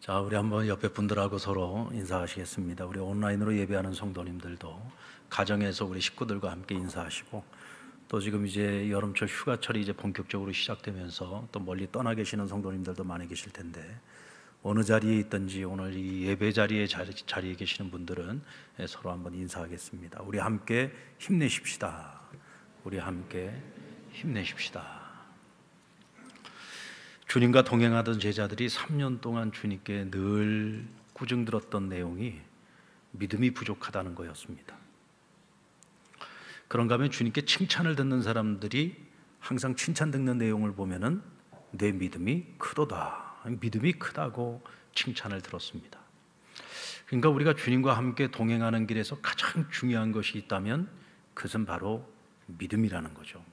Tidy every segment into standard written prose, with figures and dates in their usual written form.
자, 우리 한번 옆에 분들하고 서로 인사하시겠습니다. 우리 온라인으로 예배하는 성도님들도 가정에서 우리 식구들과 함께 인사하시고, 또 지금 이제 여름철 휴가철이 이제 본격적으로 시작되면서 또 멀리 떠나 계시는 성도님들도 많이 계실 텐데, 어느 자리에 있든지 오늘 이 예배 자리에 계시는 분들은 서로 한번 인사하겠습니다. 우리 함께 힘내십시다. 우리 함께 힘내십시다. 주님과 동행하던 제자들이 3년 동안 주님께 늘 꾸중 들었던 내용이 믿음이 부족하다는 거였습니다. 그런가 하면 주님께 칭찬을 듣는 사람들이 항상 칭찬 듣는 내용을 보면은 내 믿음이 크도다, 믿음이 크다고 칭찬을 들었습니다. 그러니까 우리가 주님과 함께 동행하는 길에서 가장 중요한 것이 있다면 그것은 바로 믿음이라는 거죠.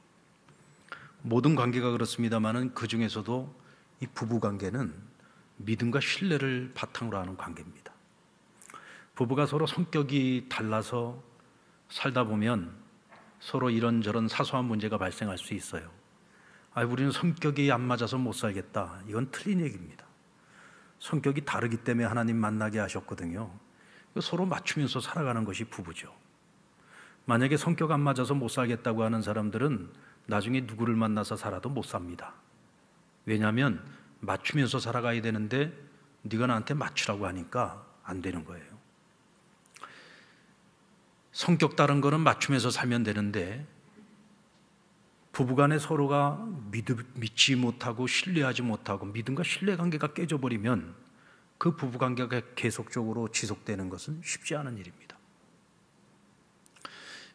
모든 관계가 그렇습니다만은 그 중에서도 이 부부 관계는 믿음과 신뢰를 바탕으로 하는 관계입니다. 부부가 서로 성격이 달라서 살다 보면 서로 이런저런 사소한 문제가 발생할 수 있어요. 우리는 성격이 안 맞아서 못 살겠다. 이건 틀린 얘기입니다. 성격이 다르기 때문에 하나님 만나게 하셨거든요. 서로 맞추면서 살아가는 것이 부부죠. 만약에 성격 안 맞아서 못 살겠다고 하는 사람들은 나중에 누구를 만나서 살아도 못 삽니다. 왜냐하면 맞추면서 살아가야 되는데 네가 나한테 맞추라고 하니까 안 되는 거예요. 성격 다른 거는 맞추면서 살면 되는데 부부간에 서로가 믿지 못하고 신뢰하지 못하고 믿음과 신뢰 관계가 깨져버리면 그 부부 관계가 계속적으로 지속되는 것은 쉽지 않은 일입니다.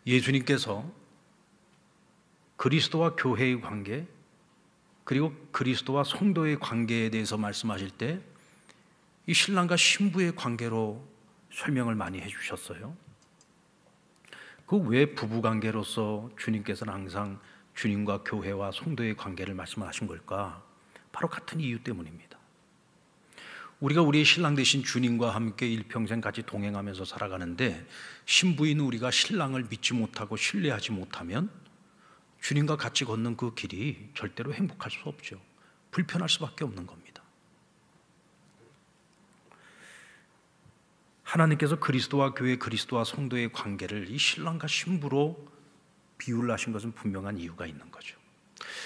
예수님께서 그리스도와 교회의 관계, 그리고 그리스도와 성도의 관계에 대해서 말씀하실 때 이 신랑과 신부의 관계로 설명을 많이 해주셨어요. 그 왜 부부 관계로서 주님께서는 항상 주님과 교회와 성도의 관계를 말씀하신 걸까? 바로 같은 이유 때문입니다. 우리가 우리의 신랑 되신 주님과 함께 일평생 같이 동행하면서 살아가는데 신부인 우리가 신랑을 믿지 못하고 신뢰하지 못하면 주님과 같이 걷는 그 길이 절대로 행복할 수 없죠. 불편할 수밖에 없는 겁니다. 하나님께서 그리스도와 교회, 그리스도와 성도의 관계를 이 신랑과 신부로 비유를 하신 것은 분명한 이유가 있는 거죠.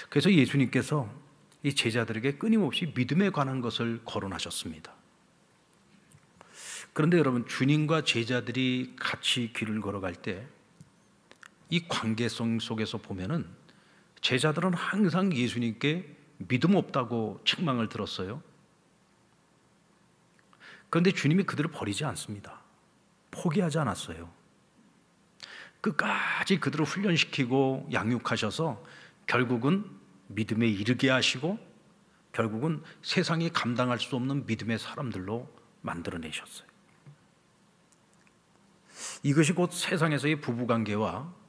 그래서 예수님께서 이 제자들에게 끊임없이 믿음에 관한 것을 거론하셨습니다. 그런데 여러분, 주님과 제자들이 같이 길을 걸어갈 때 이 관계성 속에서 보면은 제자들은 항상 예수님께 믿음 없다고 책망을 들었어요. 그런데 주님이 그들을 버리지 않습니다. 포기하지 않았어요. 끝까지 그들을 훈련시키고 양육하셔서 결국은 믿음에 이르게 하시고 결국은 세상이 감당할 수 없는 믿음의 사람들로 만들어내셨어요. 이것이 곧 세상에서의 부부관계와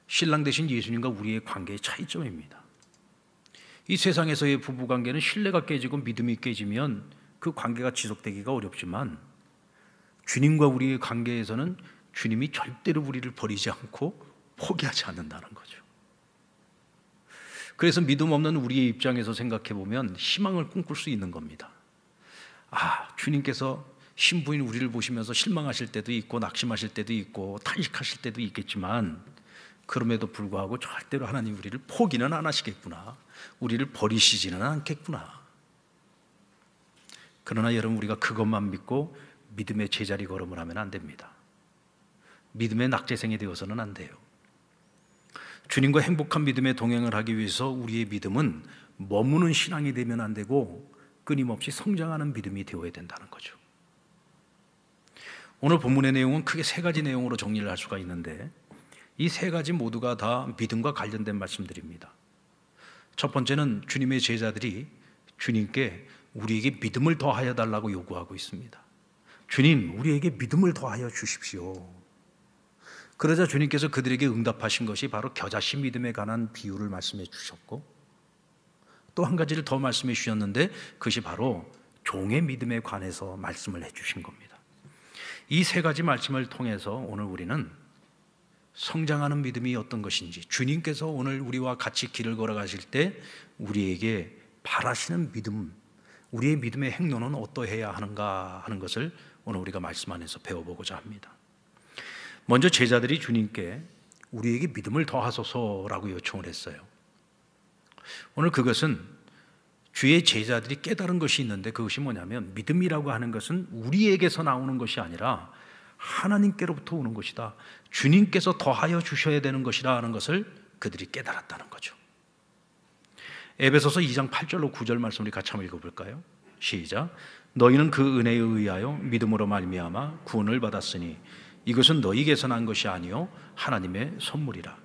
신랑 되신 예수님과 우리의 관계의 차이점입니다. 이 세상에서의 부부관계는 신뢰가 깨지고 믿음이 깨지면 그 관계가 지속되기가 어렵지만 주님과 우리의 관계에서는 주님이 절대로 우리를 버리지 않고 포기하지 않는다는 거죠. 그래서 믿음 없는 우리의 입장에서 생각해 보면 희망을 꿈꿀 수 있는 겁니다. 주님께서 신부인 우리를 보시면서 실망하실 때도 있고 낙심하실 때도 있고 탄식하실 때도 있겠지만 그럼에도 불구하고 절대로 하나님 우리를 포기는 안 하시겠구나, 우리를 버리시지는 않겠구나. 그러나 여러분, 우리가 그것만 믿고 믿음의 제자리 걸음을 하면 안 됩니다. 믿음의 낙제생이 되어서는 안 돼요. 주님과 행복한 믿음의 동행을 하기 위해서 우리의 믿음은 머무는 신앙이 되면 안 되고 끊임없이 성장하는 믿음이 되어야 된다는 거죠. 오늘 본문의 내용은 크게 세 가지 내용으로 정리를 할 수가 있는데 이 세 가지 모두가 다 믿음과 관련된 말씀들입니다. 첫 번째는 주님의 제자들이 주님께 우리에게 믿음을 더하여 달라고 요구하고 있습니다. 주님, 우리에게 믿음을 더하여 주십시오. 그러자 주님께서 그들에게 응답하신 것이 바로 겨자씨 믿음에 관한 비유를 말씀해 주셨고 또 한 가지를 더 말씀해 주셨는데 그것이 바로 종의 믿음에 관해서 말씀을 해 주신 겁니다. 이 세 가지 말씀을 통해서 오늘 우리는 성장하는 믿음이 어떤 것인지, 주님께서 오늘 우리와 같이 길을 걸어가실 때 우리에게 바라시는 믿음, 우리의 믿음의 행로는 어떠해야 하는가 하는 것을 오늘 우리가 말씀 안에서 배워보고자 합니다. 먼저 제자들이 주님께 우리에게 믿음을 더하소서라고 요청을 했어요. 오늘 그것은 주의 제자들이 깨달은 것이 있는데, 그것이 뭐냐면 믿음이라고 하는 것은 우리에게서 나오는 것이 아니라 하나님께로부터 오는 것이다. 주님께서 더하여 주셔야 되는 것이라 하는 것을 그들이 깨달았다는 거죠. 에베소서 2장 8절로 9절 말씀 우리 같이 한번 읽어볼까요? 시작. 너희는 그 은혜에 의하여 믿음으로 말미암아 구원을 받았으니 이것은 너희에게서 난 것이 아니요 하나님의 선물이라.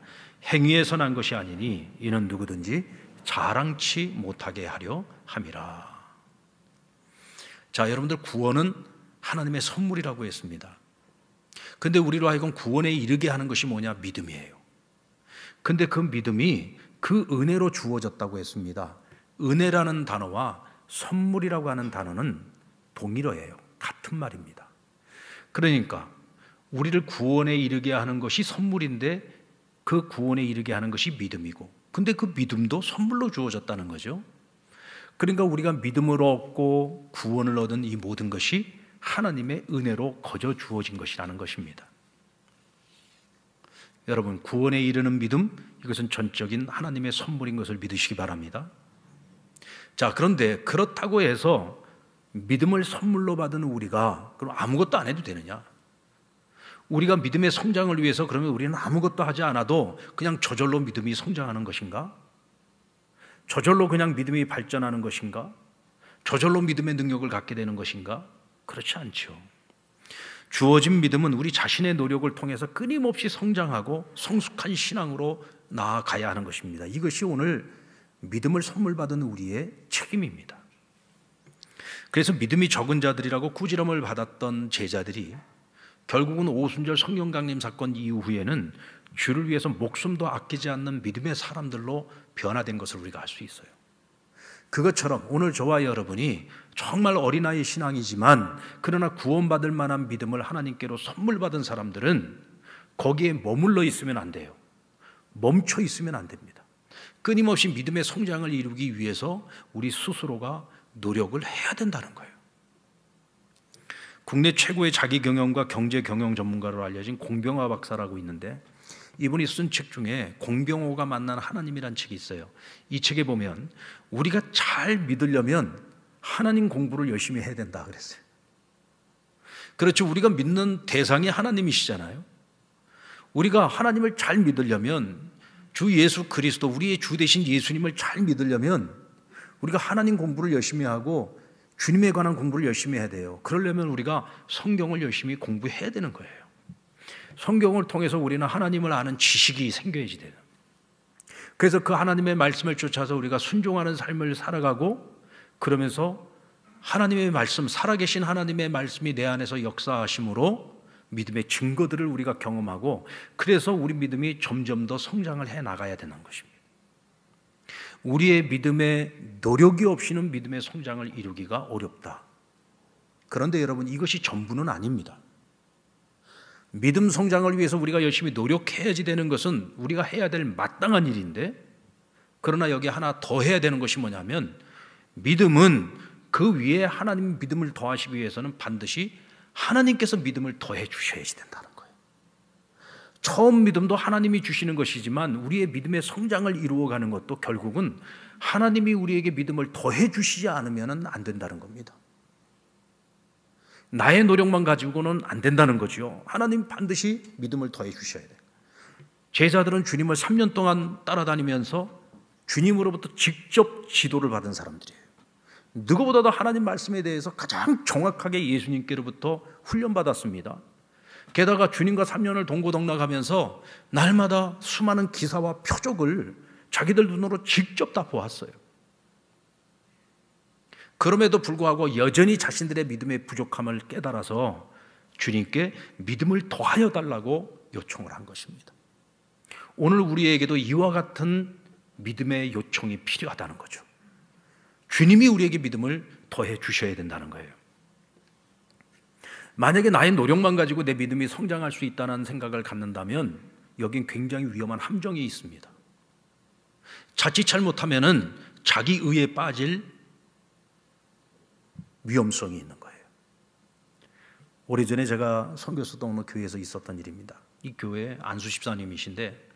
행위에서 난 것이 아니니 이는 누구든지 자랑치 못하게 하려 함이라. 자, 여러분들, 구원은 하나님의 선물이라고 했습니다. 근데 우리로 하여금 구원에 이르게 하는 것이 뭐냐? 믿음이에요. 근데 그 믿음이 그 은혜로 주어졌다고 했습니다. 은혜라는 단어와 선물이라고 하는 단어는 동일어예요. 같은 말입니다. 그러니까 우리를 구원에 이르게 하는 것이 선물인데 그 구원에 이르게 하는 것이 믿음이고, 근데 그 믿음도 선물로 주어졌다는 거죠. 그러니까 우리가 믿음을 얻고 구원을 얻은 이 모든 것이 하나님의 은혜로 거저 주어진 것이라는 것입니다. 여러분, 구원에 이르는 믿음, 이것은 전적인 하나님의 선물인 것을 믿으시기 바랍니다. 자, 그런데 그렇다고 해서 믿음을 선물로 받은 우리가 그럼 아무것도 안 해도 되느냐? 우리가 믿음의 성장을 위해서 그러면 우리는 아무것도 하지 않아도 그냥 저절로 믿음이 성장하는 것인가? 저절로 그냥 믿음이 발전하는 것인가? 저절로 믿음의 능력을 갖게 되는 것인가? 그렇지 않죠. 주어진 믿음은 우리 자신의 노력을 통해서 끊임없이 성장하고 성숙한 신앙으로 나아가야 하는 것입니다. 이것이 오늘 믿음을 선물 받은 우리의 책임입니다. 그래서 믿음이 적은 자들이라고 꾸지람을 받았던 제자들이 결국은 오순절 성경 강림 사건 이후에는 주를 위해서 목숨도 아끼지 않는 믿음의 사람들로 변화된 것을 우리가 알 수 있어요. 그것처럼 오늘 저와 여러분이 정말 어린아이 신앙이지만 그러나 구원받을 만한 믿음을 하나님께로 선물 받은 사람들은 거기에 머물러 있으면 안 돼요. 멈춰 있으면 안 됩니다. 끊임없이 믿음의 성장을 이루기 위해서 우리 스스로가 노력을 해야 된다는 거예요. 국내 최고의 자기 경영과 경제 경영 전문가로 알려진 공병호 박사라고 있는데, 이분이 쓴 책 중에 공병호가 만난 하나님이란 책이 있어요. 이 책에 보면 우리가 잘 믿으려면 하나님 공부를 열심히 해야 된다 그랬어요. 그렇죠. 우리가 믿는 대상이 하나님이시잖아요. 우리가 하나님을 잘 믿으려면, 주 예수 그리스도, 우리의 주 되신 예수님을 잘 믿으려면 우리가 하나님 공부를 열심히 하고 주님에 관한 공부를 열심히 해야 돼요. 그러려면 우리가 성경을 열심히 공부해야 되는 거예요. 성경을 통해서 우리는 하나님을 아는 지식이 생겨야지 돼요. 그래서 그 하나님의 말씀을 쫓아서 우리가 순종하는 삶을 살아가고, 그러면서 하나님의 말씀, 살아계신 하나님의 말씀이 내 안에서 역사하심으로 믿음의 증거들을 우리가 경험하고, 그래서 우리 믿음이 점점 더 성장을 해 나가야 되는 것입니다. 우리의 믿음의 노력이 없이는 믿음의 성장을 이루기가 어렵다. 그런데 여러분, 이것이 전부는 아닙니다. 믿음 성장을 위해서 우리가 열심히 노력해야지 되는 것은 우리가 해야 될 마땅한 일인데, 그러나 여기 하나 더 해야 되는 것이 뭐냐면, 믿음은 그 위에 하나님 믿음을 더하시기 위해서는 반드시 하나님께서 믿음을 더해 주셔야지 된다는 거예요. 처음 믿음도 하나님이 주시는 것이지만 우리의 믿음의 성장을 이루어가는 것도 결국은 하나님이 우리에게 믿음을 더해 주시지 않으면 안 된다는 겁니다. 나의 노력만 가지고는 안 된다는 거죠. 하나님 반드시 믿음을 더해 주셔야 돼요. 제자들은 주님을 3년 동안 따라다니면서 주님으로부터 직접 지도를 받은 사람들이에요. 누구보다도 하나님 말씀에 대해서 가장 정확하게 예수님께로부터 훈련받았습니다. 게다가 주님과 3년을 동고동락하면서 날마다 수많은 기사와 표적을 자기들 눈으로 직접 다 보았어요. 그럼에도 불구하고 여전히 자신들의 믿음의 부족함을 깨달아서 주님께 믿음을 더하여 달라고 요청을 한 것입니다. 오늘 우리에게도 이와 같은 믿음의 요청이 필요하다는 거죠. 주님이 우리에게 믿음을 더해 주셔야 된다는 거예요. 만약에 나의 노력만 가지고 내 믿음이 성장할 수 있다는 생각을 갖는다면 여긴 굉장히 위험한 함정이 있습니다. 자칫 잘못하면은 자기 의에 빠질 위험성이 있는 거예요. 오래전에 제가 선교 쓰던 어느 교회에서 있었던 일입니다. 이 교회 안수 집사님이신데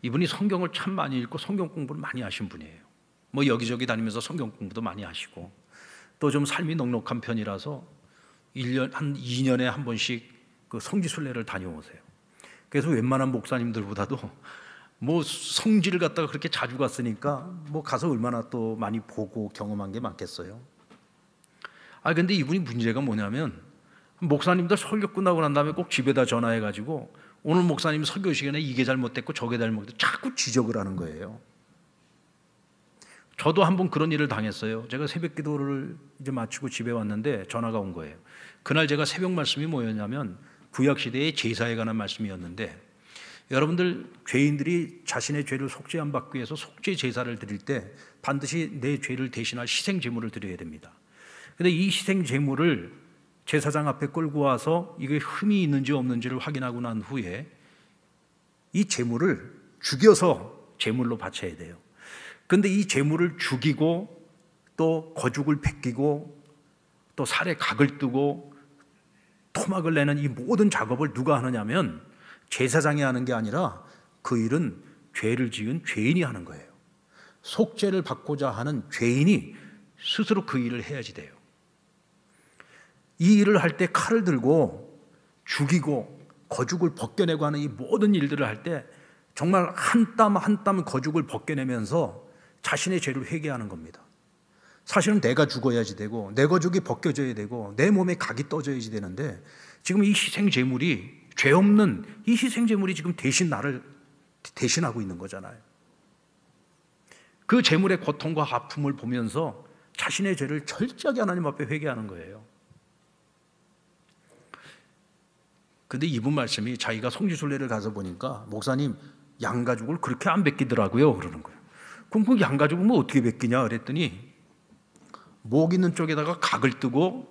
이분이 성경을 참 많이 읽고 성경 공부를 많이 하신 분이에요. 뭐 여기저기 다니면서 성경 공부도 많이 하시고 또 좀 삶이 넉넉한 편이라서 1년, 한 2년에 한 번씩 그 성지순례를 다녀오세요. 그래서 웬만한 목사님들보다도 뭐 성지를 갖다가 그렇게 자주 갔으니까 뭐 가서 얼마나 또 많이 보고 경험한 게 많겠어요. 근데 이분이 문제가 뭐냐면 목사님들 설교 끝나고 난 다음에 꼭 집에다 전화해가지고 오늘 목사님 설교 시간에 이게 잘못됐고 저게 잘못됐고 자꾸 지적을 하는 거예요. 저도 한번 그런 일을 당했어요. 제가 새벽 기도를 이제 마치고 집에 왔는데 전화가 온 거예요. 그날 제가 새벽 말씀이 뭐였냐면 구약시대의 제사에 관한 말씀이었는데 여러분들 죄인들이 자신의 죄를 속죄함 받기 위해서 속죄 제사를 드릴 때 반드시 내 죄를 대신할 희생 제물을 드려야 됩니다. 근데 이 희생 제물을 제사장 앞에 끌고 와서 이게 흠이 있는지 없는지를 확인하고 난 후에 이 제물을 죽여서 제물로 바쳐야 돼요. 근데 이 제물을 죽이고 또 거죽을 벗기고 또 살에 각을 뜨고 토막을 내는 이 모든 작업을 누가 하느냐면 제사장이 하는 게 아니라 그 일은 죄를 지은 죄인이 하는 거예요. 속죄를 받고자 하는 죄인이 스스로 그 일을 해야지 돼요. 이 일을 할 때 칼을 들고 죽이고 거죽을 벗겨내고 하는 이 모든 일들을 할 때 정말 한 땀 한 땀 거죽을 벗겨내면서 자신의 죄를 회개하는 겁니다. 사실은 내가 죽어야지 되고 내 거죽이 벗겨져야 되고 내 몸에 각이 떠져야지 되는데 지금 이 희생제물이 죄 없는 이 희생제물이 지금 대신 나를 대신하고 있는 거잖아요. 그 제물의 고통과 아픔을 보면서 자신의 죄를 철저하게 하나님 앞에 회개하는 거예요. 근데 이분 말씀이 자기가 성지순례를 가서 보니까 목사님 양가죽을 그렇게 안 벗기더라고요 그러는 거예요. 그럼 그 양가죽은 뭐 어떻게 벗기냐 그랬더니 목 있는 쪽에다가 각을 뜨고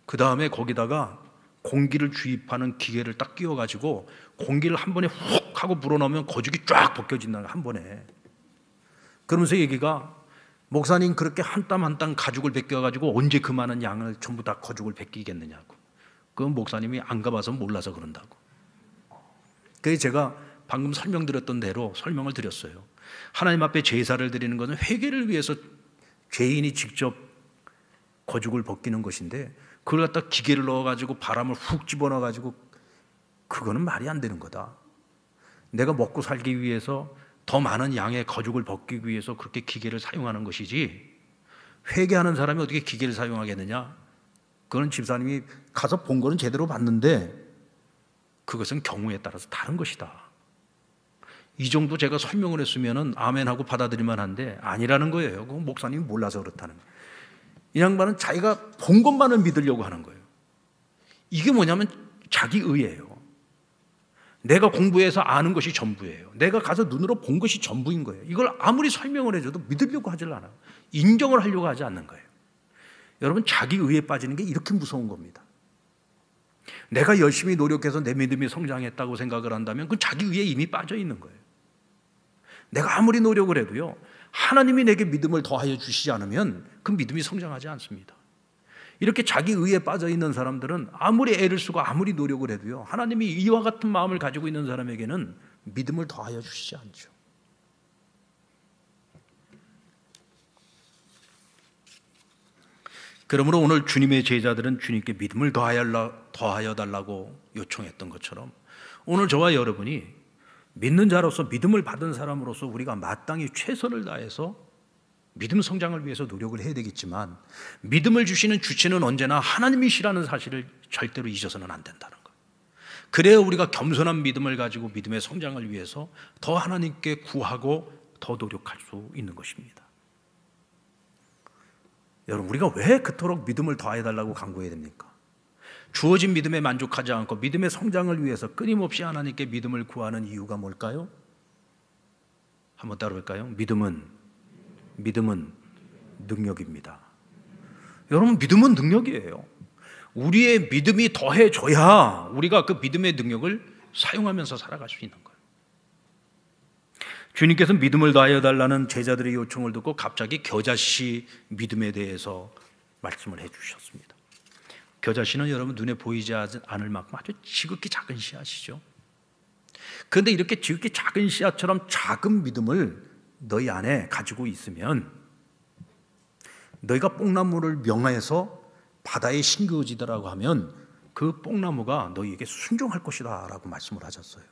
그 다음에 거기다가 공기를 주입하는 기계를 딱 끼워가지고 공기를 한 번에 훅 하고 불어넣으면 거죽이 쫙 벗겨진다 한 번에. 그러면서 얘기가 목사님 그렇게 한 땀 한 땀 가죽을 벗겨가지고 언제 그 많은 양을 전부 다 거죽을 벗기겠느냐고. 그건 목사님이 안 가봐서 몰라서 그런다고. 그래서 제가 방금 설명드렸던 대로 설명을 드렸어요. 하나님 앞에 제사를 드리는 것은 회개를 위해서 죄인이 직접 거죽을 벗기는 것인데 그걸 갖다 기계를 넣어가지고 바람을 훅 집어넣어가지고 그거는 말이 안 되는 거다. 내가 먹고 살기 위해서 더 많은 양의 거죽을 벗기기 위해서 그렇게 기계를 사용하는 것이지 회개하는 사람이 어떻게 기계를 사용하겠느냐. 그건 집사님이 가서 본 거는 제대로 봤는데 그것은 경우에 따라서 다른 것이다. 이 정도 제가 설명을 했으면 아멘하고 받아들일만 한데 아니라는 거예요. 그건 목사님이 몰라서 그렇다는 거예요. 이 양반은 자기가 본 것만을 믿으려고 하는 거예요. 이게 뭐냐면 자기 의예요. 내가 공부해서 아는 것이 전부예요. 내가 가서 눈으로 본 것이 전부인 거예요. 이걸 아무리 설명을 해줘도 믿으려고 하질 않아요. 인정을 하려고 하지 않는 거예요. 여러분 자기 의에 빠지는 게 이렇게 무서운 겁니다. 내가 열심히 노력해서 내 믿음이 성장했다고 생각을 한다면 그건 자기 의에 이미 빠져 있는 거예요. 내가 아무리 노력을 해도요 하나님이 내게 믿음을 더하여 주시지 않으면 그 믿음이 성장하지 않습니다. 이렇게 자기 의에 빠져 있는 사람들은 아무리 애를 쓰고 아무리 노력을 해도요 하나님이 이와 같은 마음을 가지고 있는 사람에게는 믿음을 더하여 주시지 않죠. 그러므로 오늘 주님의 제자들은 주님께 믿음을 더하여 달라고 요청했던 것처럼 오늘 저와 여러분이 믿는 자로서 믿음을 받은 사람으로서 우리가 마땅히 최선을 다해서 믿음 성장을 위해서 노력을 해야 되겠지만 믿음을 주시는 주체는 언제나 하나님이시라는 사실을 절대로 잊어서는 안 된다는 거예요. 그래야 우리가 겸손한 믿음을 가지고 믿음의 성장을 위해서 더 하나님께 구하고 더 노력할 수 있는 것입니다. 여러분 우리가 왜 그토록 믿음을 더해달라고 간구해야 됩니까? 주어진 믿음에 만족하지 않고 믿음의 성장을 위해서 끊임없이 하나님께 믿음을 구하는 이유가 뭘까요? 한번 따라볼까요? 믿음은 능력입니다. 여러분 믿음은 능력이에요. 우리의 믿음이 더해져야 우리가 그 믿음의 능력을 사용하면서 살아갈 수 있는 거예요. 주님께서 믿음을 더하여 달라는 제자들의 요청을 듣고 갑자기 겨자씨 믿음에 대해서 말씀을 해주셨습니다. 겨자씨는 여러분 눈에 보이지 않을 만큼 아주 지극히 작은 씨앗이죠. 그런데 이렇게 지극히 작은 씨앗처럼 작은 믿음을 너희 안에 가지고 있으면 너희가 뽕나무를 명하여서 바다에 심겨지더라고 하면 그 뽕나무가 너희에게 순종할 것이다 라고 말씀을 하셨어요.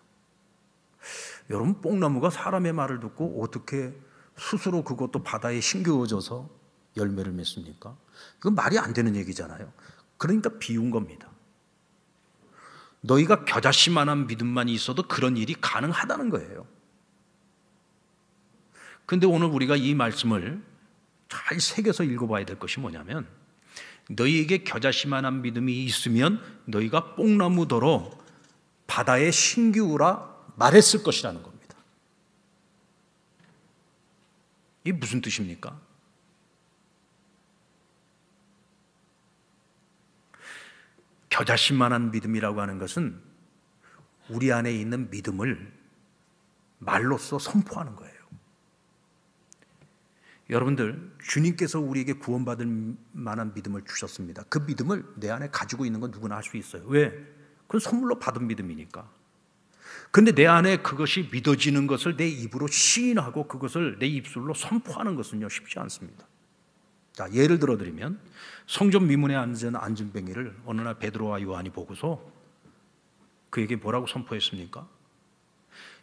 여러분, 뽕나무가 사람의 말을 듣고 어떻게 스스로 그것도 바다에 심겨져서 열매를 맺습니까? 이건 말이 안 되는 얘기잖아요. 그러니까 비운 겁니다. 너희가 겨자씨만한 믿음만 있어도 그런 일이 가능하다는 거예요. 그런데 오늘 우리가 이 말씀을 잘 새겨서 읽어봐야 될 것이 뭐냐면, 너희에게 겨자씨만한 믿음이 있으면 너희가 뽕나무더러 바다에 심기우라 말했을 것이라는 겁니다. 이게 무슨 뜻입니까? 겨자씨만한 믿음이라고 하는 것은 우리 안에 있는 믿음을 말로써 선포하는 거예요. 여러분들, 주님께서 우리에게 구원받을 만한 믿음을 주셨습니다. 그 믿음을 내 안에 가지고 있는 건 누구나 할 수 있어요. 왜? 그건 선물로 받은 믿음이니까. 그런데 내 안에 그것이 믿어지는 것을 내 입으로 시인하고 그것을 내 입술로 선포하는 것은요, 쉽지 않습니다. 자, 예를 들어드리면 성전 미문에 앉은 안진뱅이를 어느 날 베드로와 요한이 보고서 그에게 뭐라고 선포했습니까?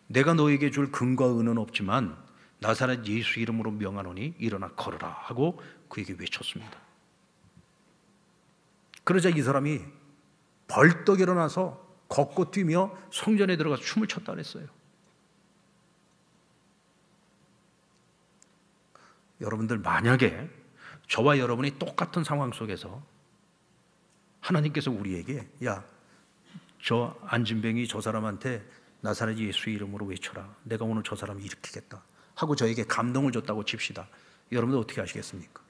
내가 너에게 줄 금과 은은 없지만 나사렛 예수 이름으로 명하노니 일어나 걸으라 하고 그에게 외쳤습니다. 그러자 이 사람이 벌떡 일어나서 걷고 뛰며 성전에 들어가서 춤을 췄다 그랬어요. 여러분들, 만약에 저와 여러분이 똑같은 상황 속에서 하나님께서 우리에게 야, 저 안진뱅이 저 사람한테 나사렛 예수 이름으로 외쳐라, 내가 오늘 저 사람을 일으키겠다 하고 저에게 감동을 줬다고 칩시다. 여러분들 어떻게 하시겠습니까?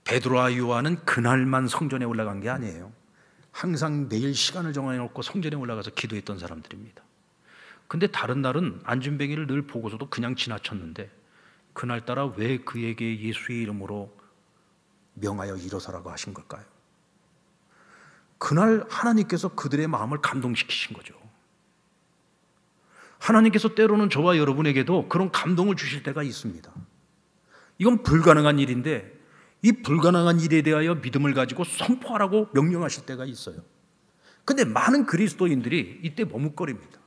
베드로와 요한은 그날만 성전에 올라간 게 아니에요. 항상 매일 시간을 정해놓고 성전에 올라가서 기도했던 사람들입니다. 근데 다른 날은 안진뱅이를 늘 보고서도 그냥 지나쳤는데 그날따라 왜 그에게 예수의 이름으로 명하여 일어서라고 하신 걸까요? 그날 하나님께서 그들의 마음을 감동시키신 거죠. 하나님께서 때로는 저와 여러분에게도 그런 감동을 주실 때가 있습니다. 이건 불가능한 일인데 이 불가능한 일에 대하여 믿음을 가지고 선포하라고 명령하실 때가 있어요. 근데 많은 그리스도인들이 이때 머뭇거립니다.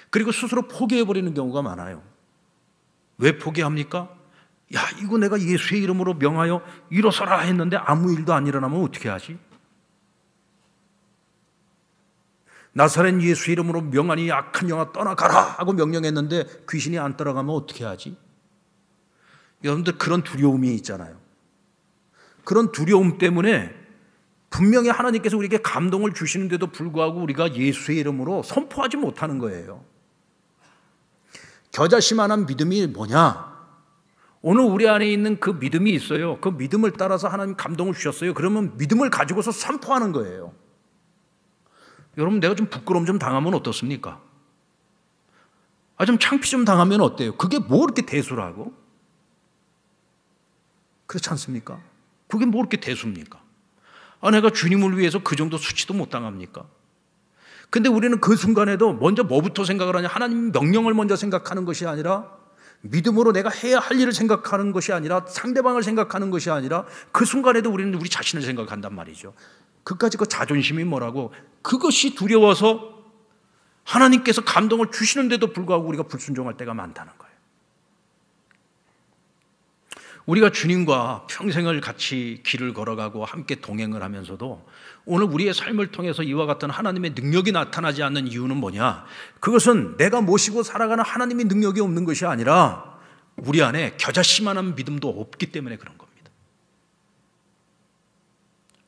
그리고 스스로 포기해버리는 경우가 많아요. 왜 포기합니까? 야, 이거 내가 예수의 이름으로 명하여 일어서라 했는데 아무 일도 안 일어나면 어떻게 하지? 나사렛 예수 이름으로 명하니 악한 영아 떠나가라 하고 명령했는데 귀신이 안 따라가면 어떻게 하지? 여러분들, 그런 두려움이 있잖아요. 그런 두려움 때문에 분명히 하나님께서 우리에게 감동을 주시는데도 불구하고 우리가 예수의 이름으로 선포하지 못하는 거예요. 겨자씨만한 믿음이 뭐냐? 오늘 우리 안에 있는 그 믿음이 있어요. 그 믿음을 따라서 하나님 감동을 주셨어요. 그러면 믿음을 가지고서 선포하는 거예요. 여러분, 내가 좀 부끄러움 좀 당하면 어떻습니까? 좀 창피 좀 당하면 어때요? 그게 뭐 이렇게 대수라고? 그렇지 않습니까? 그게 뭐 이렇게 대수입니까? 내가 주님을 위해서 그 정도 수치도 못 당합니까? 근데 우리는 그 순간에도 먼저 뭐부터 생각을 하냐? 하나님 명령을 먼저 생각하는 것이 아니라, 믿음으로 내가 해야 할 일을 생각하는 것이 아니라, 상대방을 생각하는 것이 아니라 그 순간에도 우리는 우리 자신을 생각한단 말이죠. 그까짓 그 자존심이 뭐라고, 그것이 두려워서 하나님께서 감동을 주시는데도 불구하고 우리가 불순종할 때가 많다는 거예요. 우리가 주님과 평생을 같이 길을 걸어가고 함께 동행을 하면서도 오늘 우리의 삶을 통해서 이와 같은 하나님의 능력이 나타나지 않는 이유는 뭐냐? 그것은 내가 모시고 살아가는 하나님의 능력이 없는 것이 아니라 우리 안에 겨자씨만한 믿음도 없기 때문에 그런 겁니다.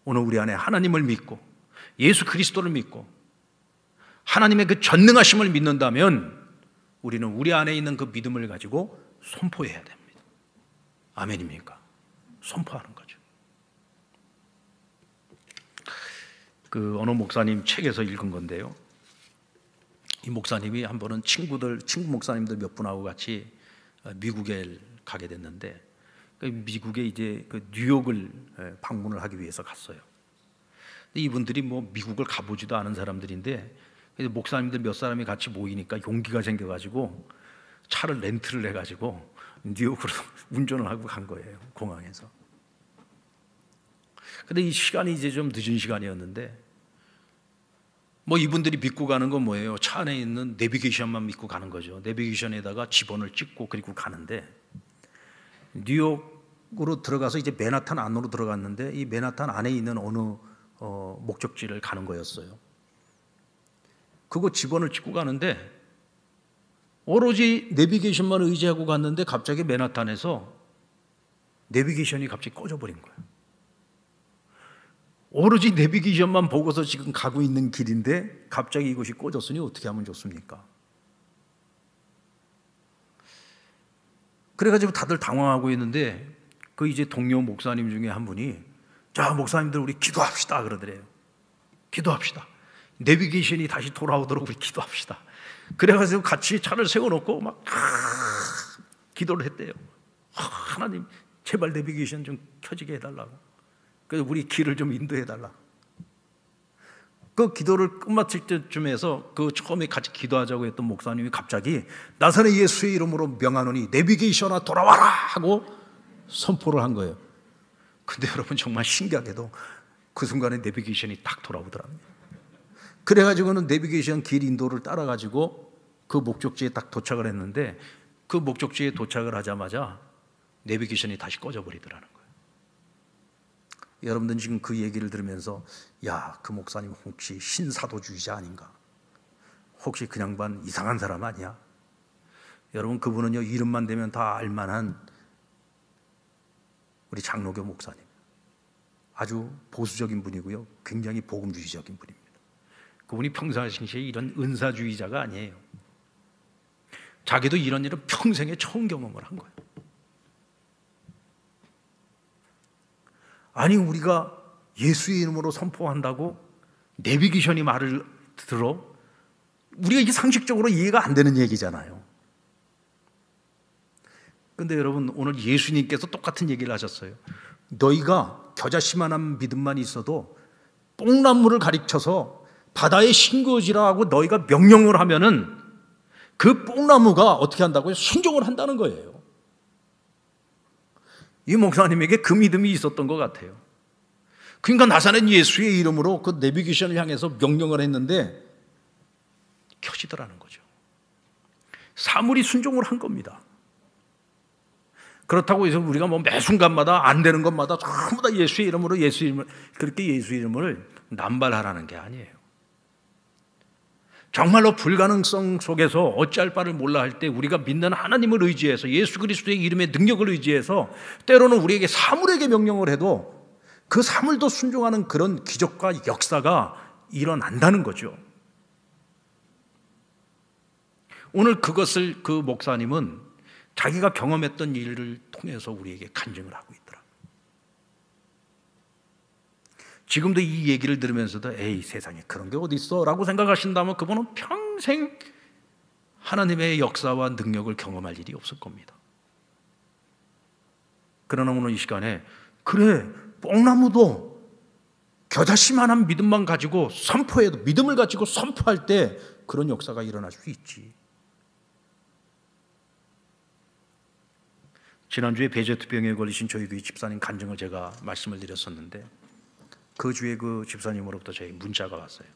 오늘 우리 안에 하나님을 믿고 예수 그리스도를 믿고 하나님의 그 전능하심을 믿는다면 우리는 우리 안에 있는 그 믿음을 가지고 선포해야 됩니다. 아멘입니까? 선포하는 거죠. 그 어느 목사님 책에서 읽은 건데요. 이 목사님이 한 번은 친구 목사님들 몇 분하고 같이 미국에 가게 됐는데 미국에 이제 그 뉴욕을 방문을 하기 위해서 갔어요. 이분들이 뭐 미국을 가보지도 않은 사람들인데 목사님들 몇 사람이 같이 모이니까 용기가 생겨가지고 차를 렌트를 해가지고 뉴욕으로 운전을 하고 간 거예요, 공항에서. 근데 이 시간이 이제 좀 늦은 시간이었는데 뭐 이분들이 믿고 가는 건 뭐예요? 차 안에 있는 내비게이션만 믿고 가는 거죠. 내비게이션에다가 지번을 찍고 그리고 가는데 뉴욕으로 들어가서 이제 맨하탄 안으로 들어갔는데 이 맨하탄 안에 있는 어느 목적지를 가는 거였어요. 그거 지번을 찍고 가는데 오로지 내비게이션만 의지하고 갔는데 갑자기 맨하탄에서 내비게이션이 갑자기 꺼져버린 거예요. 오로지 내비게이션만 보고서 지금 가고 있는 길인데 갑자기 이것이 꺼졌으니 어떻게 하면 좋습니까? 그래가지고 다들 당황하고 있는데 그 이제 동료 목사님 중에 한 분이 자, 목사님들 우리 기도합시다 그러더래요. 기도합시다. 내비게이션이 다시 돌아오도록 우리 기도합시다. 그래가지고 같이 차를 세워놓고 막 기도를 했대요. 하나님 제발 내비게이션 좀 켜지게 해달라고. 그래서 우리 길을 좀 인도해달라고. 그 기도를 끝마칠 때쯤에서 그 처음에 같이 기도하자고 했던 목사님이 갑자기 나사렛 예수의 이름으로 명하노니 내비게이션아 돌아와라 하고 선포를 한 거예요. 근데 여러분 정말 신기하게도 그 순간에 내비게이션이 딱 돌아오더랍니다. 그래가지고는 내비게이션 길 인도를 따라가지고 그 목적지에 딱 도착을 했는데 그 목적지에 도착을 하자마자 내비게이션이 다시 꺼져버리더라는 거예요. 여러분들은 지금 그 얘기를 들으면서 야, 그 목사님 혹시 신사도주의자 아닌가? 혹시 그 양반 이상한 사람 아니야? 여러분 그분은요 이름만 대면 다 알만한 우리 장로교 목사님, 아주 보수적인 분이고요 굉장히 복음주의적인 분입니다. 그분이 평상시에 이런 은사주의자가 아니에요. 자기도 이런 일은 평생에 처음 경험을 한 거예요. 아니 우리가 예수의 이름으로 선포한다고 내비게이션이 말을 들어? 우리가 이게 상식적으로 이해가 안 되는 얘기잖아요. 그런데 여러분 오늘 예수님께서 똑같은 얘기를 하셨어요. 너희가 겨자씨만한 믿음만 있어도 뽕나무를 가리켜서 바다에 싱거워지라 하고 너희가 명령을 하면은 그 뽕나무가 어떻게 한다고요? 순종을 한다는 거예요. 이 목사님에게 그 믿음이 있었던 것 같아요. 그러니까 나사렛 예수의 이름으로 그 내비게이션을 향해서 명령을 했는데 켜지더라는 거죠. 사물이 순종을 한 겁니다. 그렇다고 해서 우리가 뭐 매 순간마다 안 되는 것마다 전부 다 예수의 이름으로 예수 이름을 그렇게 예수 이름을 남발하라는 게 아니에요. 정말로 불가능성 속에서 어찌할 바를 몰라 할 때 우리가 믿는 하나님을 의지해서 예수 그리스도의 이름의 능력을 의지해서 때로는 우리에게 사물에게 명령을 해도 그 사물도 순종하는 그런 기적과 역사가 일어난다는 거죠. 오늘 그것을 그 목사님은 자기가 경험했던 일을 통해서 우리에게 간증을 하고 있더라. 지금도 이 얘기를 들으면서도 에이 세상에 그런 게 어디 있어 라고 생각하신다면 그분은 평생 하나님의 역사와 능력을 경험할 일이 없을 겁니다. 그러나 오늘 이 시간에 그래 뽕나무도 겨자씨만한 믿음만 가지고 선포해도 믿음을 가지고 선포할 때 그런 역사가 일어날 수 있지. 지난주에 베제트병에 걸리신 저희 교회 집사님 간증을 제가 말씀을 드렸었는데 그 주에 그 집사님으로부터 저희 문자가 왔어요.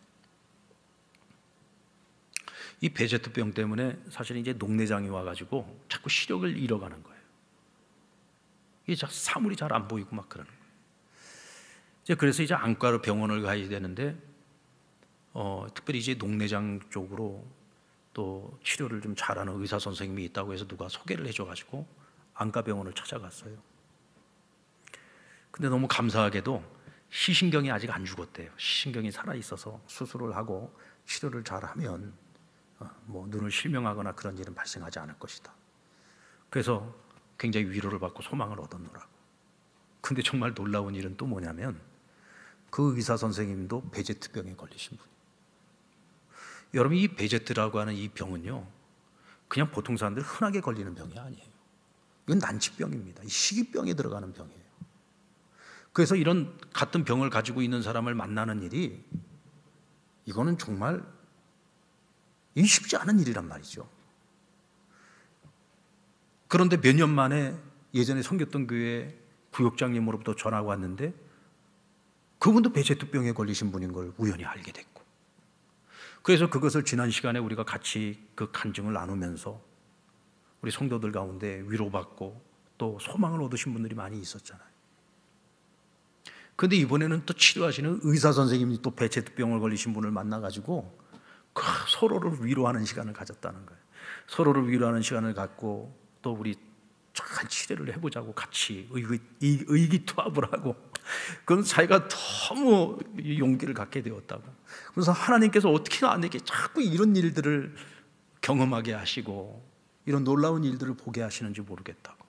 이 베제트병 때문에 사실 이제 녹내장이 와가지고 자꾸 시력을 잃어가는 거예요. 이게 사물이 잘 안 보이고 막 그러는 거예요. 이제 그래서 이제 안과로 병원을 가야 되는데 특별히 이제 녹내장 쪽으로 또 치료를 좀 잘하는 의사 선생님이 있다고 해서 누가 소개를 해줘가지고 안과병원을 찾아갔어요. 근데 너무 감사하게도 시신경이 아직 안 죽었대요. 시신경이 살아있어서 수술을 하고 치료를 잘하면 뭐 눈을 실명하거나 그런 일은 발생하지 않을 것이다. 그래서 굉장히 위로를 받고 소망을 얻었노라고. 근데 정말 놀라운 일은 또 뭐냐면 그 의사 선생님도 베제트병에 걸리신 분이에요. 여러분 이 베제트라고 하는 이 병은요 그냥 보통 사람들 흔하게 걸리는 병이 아니에요. 이건 난치병입니다. 시기병에 들어가는 병이에요. 그래서 이런 같은 병을 가지고 있는 사람을 만나는 일이 이거는 정말 쉽지 않은 일이란 말이죠. 그런데 몇 년 만에 예전에 섬겼던 교회 구역장님으로부터 전화가 왔는데 그분도 베제트병에 걸리신 분인 걸 우연히 알게 됐고, 그래서 그것을 지난 시간에 우리가 같이 그 간증을 나누면서 우리 성도들 가운데 위로받고 또 소망을 얻으신 분들이 많이 있었잖아요. 그런데 이번에는 또 치료하시는 의사 선생님이 또 베제트병을 걸리신 분을 만나가지고 서로를 위로하는 시간을 가졌다는 거예요. 서로를 위로하는 시간을 갖고 또 우리 잘 치료를 해보자고 같이 의기투합을 하고, 그런 사이가 너무 용기를 갖게 되었다고. 그래서 하나님께서 어떻게 나에게 자꾸 이런 일들을 경험하게 하시고 이런 놀라운 일들을 보게 하시는지 모르겠다고.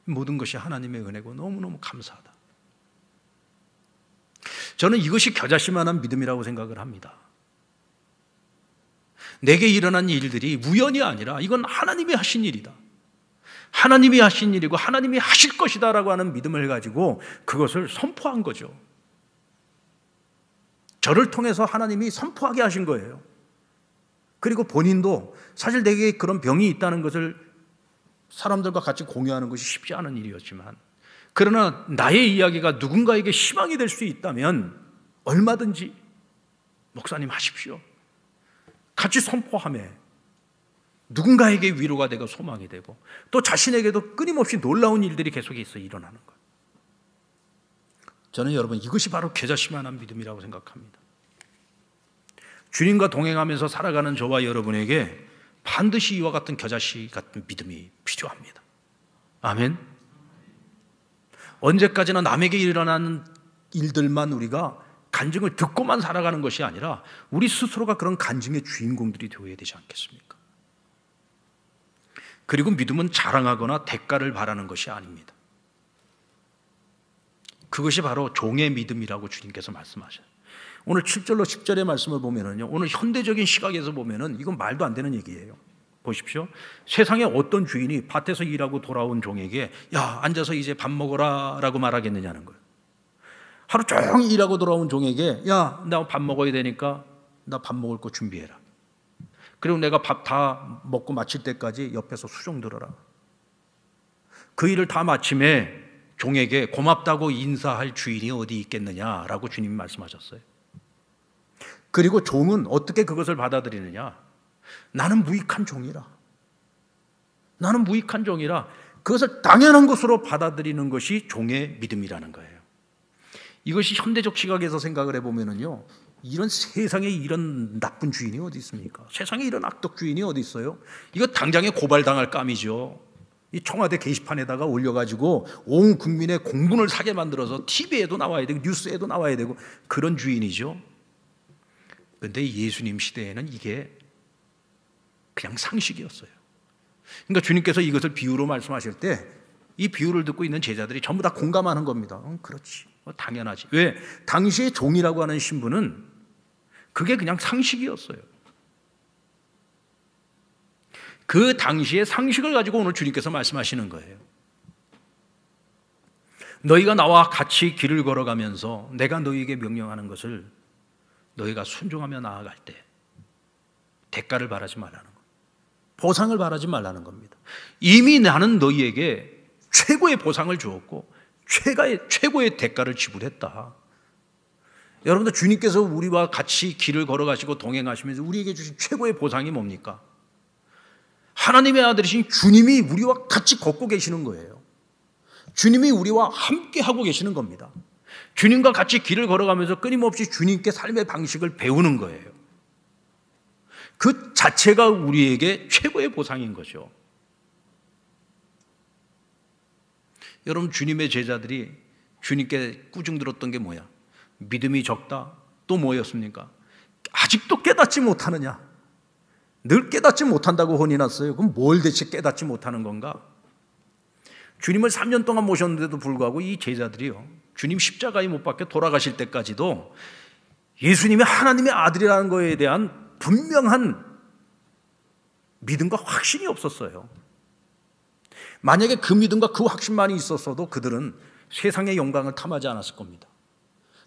모든 것이 하나님의 은혜고 너무너무 감사하다. 저는 이것이 겨자씨만한 믿음이라고 생각을 합니다. 내게 일어난 일들이 우연이 아니라 이건 하나님이 하신 일이다. 하나님이 하신 일이고 하나님이 하실 것이다 라고 하는 믿음을 가지고 그것을 선포한 거죠. 저를 통해서 하나님이 선포하게 하신 거예요. 그리고 본인도 사실 내게 그런 병이 있다는 것을 사람들과 같이 공유하는 것이 쉽지 않은 일이었지만, 그러나 나의 이야기가 누군가에게 희망이 될 수 있다면 얼마든지 목사님 하십시오. 같이 선포하며 누군가에게 위로가 되고 소망이 되고 또 자신에게도 끊임없이 놀라운 일들이 계속해서 일어나는 거예요. 저는 여러분 이것이 바로 겨자씨만한 믿음이라고 생각합니다. 주님과 동행하면서 살아가는 저와 여러분에게 반드시 이와 같은 겨자씨 같은 믿음이 필요합니다. 아멘. 언제까지나 남에게 일어나는 일들만 우리가 간증을 듣고만 살아가는 것이 아니라 우리 스스로가 그런 간증의 주인공들이 되어야 되지 않겠습니까? 그리고 믿음은 자랑하거나 대가를 바라는 것이 아닙니다. 그것이 바로 종의 믿음이라고 주님께서 말씀하셔요. 오늘 7절로 10절의 말씀을 보면은요, 오늘 현대적인 시각에서 보면은 이건 말도 안 되는 얘기예요. 보십시오. 세상에 어떤 주인이 밭에서 일하고 돌아온 종에게 야, 앉아서 이제 밥 먹어라 라고 말하겠느냐는 거예요. 하루 종일 일하고 돌아온 종에게 야, 나 밥 먹어야 되니까 나 밥 먹을 거 준비해라. 그리고 내가 밥 다 먹고 마칠 때까지 옆에서 수종 들어라. 그 일을 다 마침에 종에게 고맙다고 인사할 주인이 어디 있겠느냐라고 주님이 말씀하셨어요. 그리고 종은 어떻게 그것을 받아들이느냐? 나는 무익한 종이라. 나는 무익한 종이라. 그것을 당연한 것으로 받아들이는 것이 종의 믿음이라는 거예요. 이것이 현대적 시각에서 생각을 해보면은요, 이런 세상에 이런 나쁜 주인이 어디 있습니까? 세상에 이런 악덕 주인이 어디 있어요? 이거 당장에 고발당할 감이죠. 이 청와대 게시판에다가 올려가지고 온 국민의 공분을 사게 만들어서 TV에도 나와야 되고 뉴스에도 나와야 되고 그런 주인이죠. 그런데 예수님 시대에는 이게 그냥 상식이었어요. 그러니까 주님께서 이것을 비유로 말씀하실 때 이 비유를 듣고 있는 제자들이 전부 다 공감하는 겁니다. 그렇지, 당연하지. 왜? 당시의 종이라고 하는 신분은 그게 그냥 상식이었어요. 그 당시의 상식을 가지고 오늘 주님께서 말씀하시는 거예요. 너희가 나와 같이 길을 걸어가면서 내가 너희에게 명령하는 것을 너희가 순종하며 나아갈 때 대가를 바라지 말라는 것, 보상을 바라지 말라는 겁니다. 이미 나는 너희에게 최고의 보상을 주었고 최고의 대가를 지불했다. 여러분들, 주님께서 우리와 같이 길을 걸어가시고 동행하시면서 우리에게 주신 최고의 보상이 뭡니까? 하나님의 아들이신 주님이 우리와 같이 걷고 계시는 거예요. 주님이 우리와 함께 하고 계시는 겁니다. 주님과 같이 길을 걸어가면서 끊임없이 주님께 삶의 방식을 배우는 거예요. 그 자체가 우리에게 최고의 보상인 거죠. 여러분, 주님의 제자들이 주님께 꾸중 들었던 게 뭐야? 믿음이 적다. 또 뭐였습니까? 아직도 깨닫지 못하느냐? 늘 깨닫지 못한다고 혼이 났어요. 그럼 뭘 대체 깨닫지 못하는 건가? 주님을 3년 동안 모셨는데도 불구하고 이 제자들이요, 주님 십자가에 못 박혀 돌아가실 때까지도 예수님이 하나님의 아들이라는 것에 대한 분명한 믿음과 확신이 없었어요. 만약에 그 믿음과 그 확신만이 있었어도 그들은 세상의 영광을 탐하지 않았을 겁니다.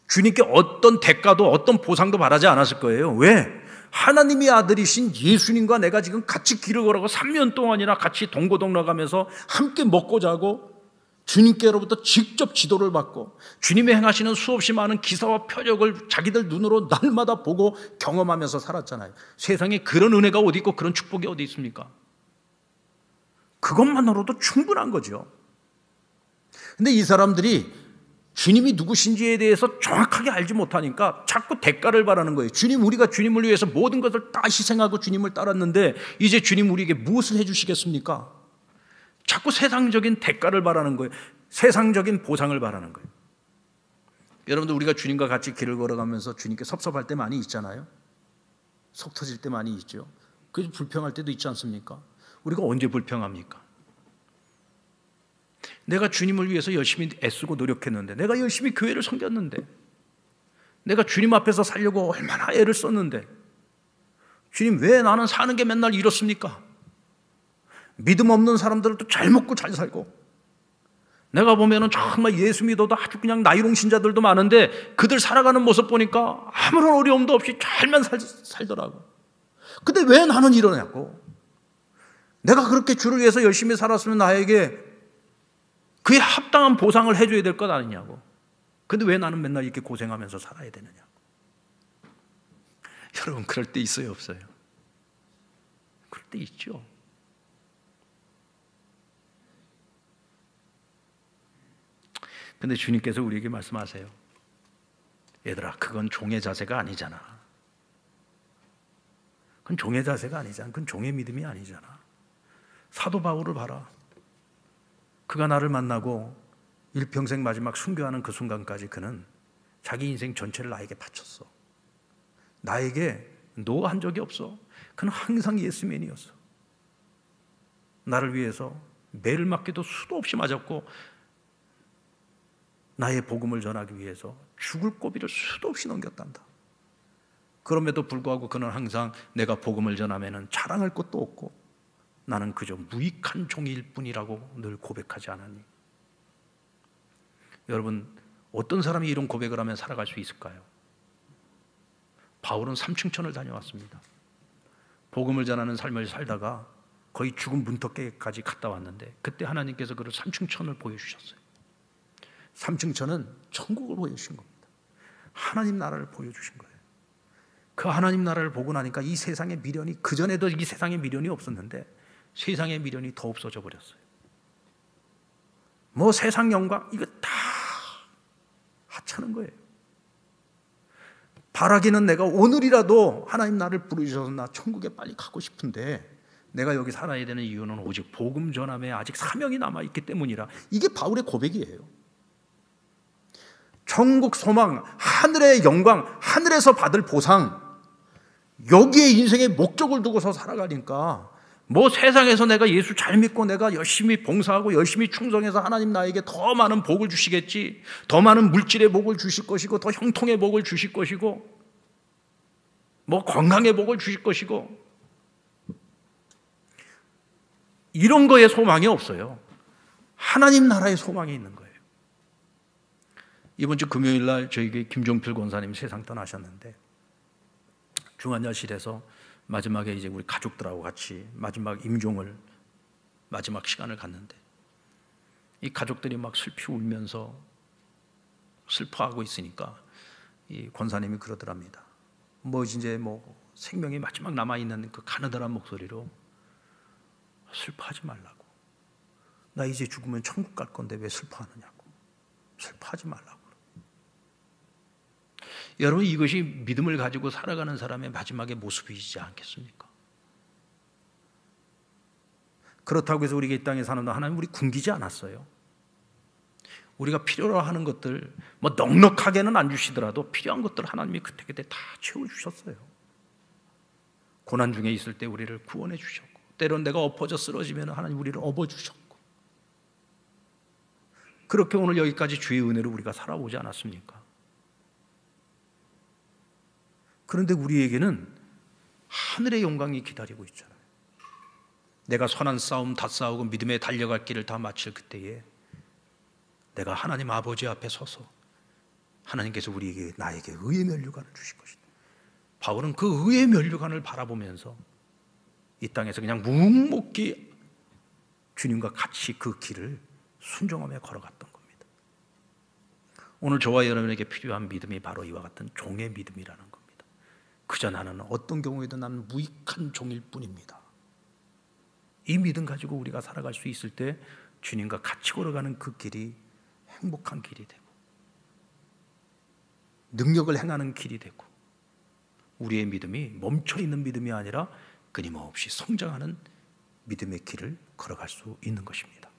주님께 어떤 대가도 어떤 보상도 바라지 않았을 거예요. 왜? 하나님의 아들이신 예수님과 내가 지금 같이 길을 걸어가고 3년 동안이나 같이 동고동락하면서 함께 먹고 자고 주님께로부터 직접 지도를 받고 주님이 행하시는 수없이 많은 기사와 표적을 자기들 눈으로 날마다 보고 경험하면서 살았잖아요. 세상에 그런 은혜가 어디 있고 그런 축복이 어디 있습니까? 그것만으로도 충분한 거죠. 근데 이 사람들이 주님이 누구신지에 대해서 정확하게 알지 못하니까 자꾸 대가를 바라는 거예요. 주님, 우리가 주님을 위해서 모든 것을 다 희생하고 주님을 따랐는데 이제 주님 우리에게 무엇을 해주시겠습니까? 자꾸 세상적인 대가를 바라는 거예요. 세상적인 보상을 바라는 거예요. 여러분들, 우리가 주님과 같이 길을 걸어가면서 주님께 섭섭할 때 많이 있잖아요. 속 터질 때 많이 있죠. 그래서 불평할 때도 있지 않습니까? 우리가 언제 불평합니까? 내가 주님을 위해서 열심히 애쓰고 노력했는데, 내가 열심히 교회를 섬겼는데, 내가 주님 앞에서 살려고 얼마나 애를 썼는데 주님, 왜 나는 사는 게 맨날 이렇습니까? 믿음 없는 사람들도 잘 먹고 잘 살고, 내가 보면은 정말 예수 믿어도 아주 그냥 나이롱 신자들도 많은데 그들 살아가는 모습 보니까 아무런 어려움도 없이 잘만 살더라고. 근데 왜 나는 이러냐고. 내가 그렇게 주를 위해서 열심히 살았으면 나에게 그에 합당한 보상을 해줘야 될 것 아니냐고. 근데 왜 나는 맨날 이렇게 고생하면서 살아야 되느냐고. 여러분, 그럴 때 있어요, 없어요? 그럴 때 있죠. 근데 주님께서 우리에게 말씀하세요. 얘들아, 그건 종의 자세가 아니잖아. 그건 종의 자세가 아니잖아. 그건 종의 믿음이 아니잖아. 사도 바울을 봐라. 그가 나를 만나고 일평생 마지막 순교하는 그 순간까지 그는 자기 인생 전체를 나에게 바쳤어. 나에게 노한 적이 없어. 그는 항상 예스맨이었어. 나를 위해서 매를 맞기도 수도 없이 맞았고, 나의 복음을 전하기 위해서 죽을 고비를 수도 없이 넘겼단다. 그럼에도 불구하고 그는 항상 내가 복음을 전하면 자랑할 것도 없고 나는 그저 무익한 종일 뿐이라고 늘 고백하지 않았니? 여러분, 어떤 사람이 이런 고백을 하면 살아갈 수 있을까요? 바울은 삼층천을 다녀왔습니다. 복음을 전하는 삶을 살다가 거의 죽은 문턱까지 갔다 왔는데 그때 하나님께서 그를 삼층천을 보여주셨어요. 삼층천은 천국을 보여주신 겁니다. 하나님 나라를 보여주신 거예요. 그 하나님 나라를 보고 나니까 이 세상의 미련이, 그전에도 이 세상에 미련이 없었는데 세상의 미련이 더 없어져 버렸어요. 뭐 세상 영광 이거 다 하찮은 거예요. 바라기는 내가 오늘이라도 하나님 나를 부르셔서 나 천국에 빨리 가고 싶은데 내가 여기 살아야 되는 이유는 오직 복음 전함에 아직 사명이 남아있기 때문이라. 이게 바울의 고백이에요. 천국 소망, 하늘의 영광, 하늘에서 받을 보상, 여기에 인생의 목적을 두고서 살아가니까 뭐 세상에서 내가 예수 잘 믿고 내가 열심히 봉사하고 열심히 충성해서 하나님 나에게 더 많은 복을 주시겠지, 더 많은 물질의 복을 주실 것이고 더 형통의 복을 주실 것이고 뭐 건강의 복을 주실 것이고, 이런 거에 소망이 없어요. 하나님 나라의 소망이 있는 거예요. 이번 주 금요일 날 저에게 김종필 권사님 세상 떠나셨는데 중환자실에서 마지막에 이제 우리 가족들하고 같이 마지막 임종을, 마지막 시간을 갔는데 이 가족들이 막 슬피 울면서 슬퍼하고 있으니까 이 권사님이 그러더랍니다. 뭐 이제 뭐 생명이 마지막 남아있는 그 가느다란 목소리로 슬퍼하지 말라고. 나 이제 죽으면 천국 갈 건데 왜 슬퍼하느냐고. 슬퍼하지 말라고. 여러분, 이것이 믿음을 가지고 살아가는 사람의 마지막의 모습이지 않겠습니까? 그렇다고 해서 우리가 이 땅에 사는 동안 하나님 우리 굶기지 않았어요. 우리가 필요로 하는 것들 뭐 넉넉하게는 안 주시더라도 필요한 것들 하나님이 그때그때 다 채워주셨어요. 고난 중에 있을 때 우리를 구원해 주셨고, 때론 내가 엎어져 쓰러지면 하나님 우리를 업어주셨고, 그렇게 오늘 여기까지 주의 은혜로 우리가 살아오지 않았습니까? 그런데 우리에게는 하늘의 영광이 기다리고 있잖아요. 내가 선한 싸움 다 싸우고 믿음에 달려갈 길을 다 마칠 그때에 내가 하나님 아버지 앞에 서서 하나님께서 나에게 의의 면류관을 주실 것이다. 바울은 그 의의 면류관을 바라보면서 이 땅에서 그냥 묵묵히 주님과 같이 그 길을 순종하며 걸어갔던 겁니다. 오늘 저와 여러분에게 필요한 믿음이 바로 이와 같은 종의 믿음이라는 겁니다. 그저 나는 어떤 경우에도 나는 무익한 종일 뿐입니다. 이 믿음 가지고 우리가 살아갈 수 있을 때 주님과 같이 걸어가는 그 길이 행복한 길이 되고 능력을 행하는 길이 되고 우리의 믿음이 멈춰있는 믿음이 아니라 끊임없이 성장하는 믿음의 길을 걸어갈 수 있는 것입니다.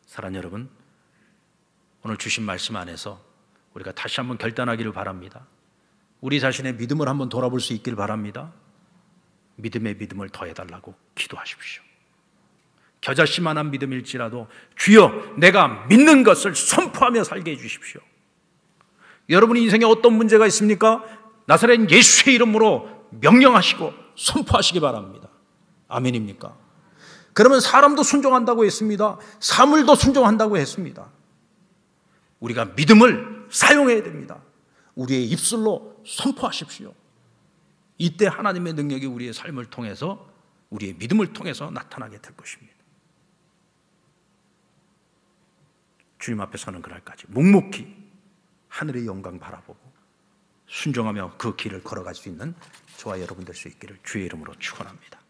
사랑하는 여러분, 오늘 주신 말씀 안에서 우리가 다시 한번 결단하기를 바랍니다. 우리 자신의 믿음을 한번 돌아볼 수 있길 바랍니다. 믿음의 믿음을 더해달라고 기도하십시오. 겨자씨만한 믿음일지라도 주여 내가 믿는 것을 선포하며 살게 해주십시오. 여러분 인생에 어떤 문제가 있습니까? 나사렛 예수의 이름으로 명령하시고 선포하시기 바랍니다. 아멘입니까? 그러면 사람도 순종한다고 했습니다. 사물도 순종한다고 했습니다. 우리가 믿음을 사용해야 됩니다. 우리의 입술로 선포하십시오. 이때 하나님의 능력이 우리의 삶을 통해서 우리의 믿음을 통해서 나타나게 될 것입니다. 주님 앞에 서는 그날까지 묵묵히 하늘의 영광 바라보고 순종하며 그 길을 걸어갈 수 있는 저와 여러분 될 수 있기를 주의 이름으로 축원합니다.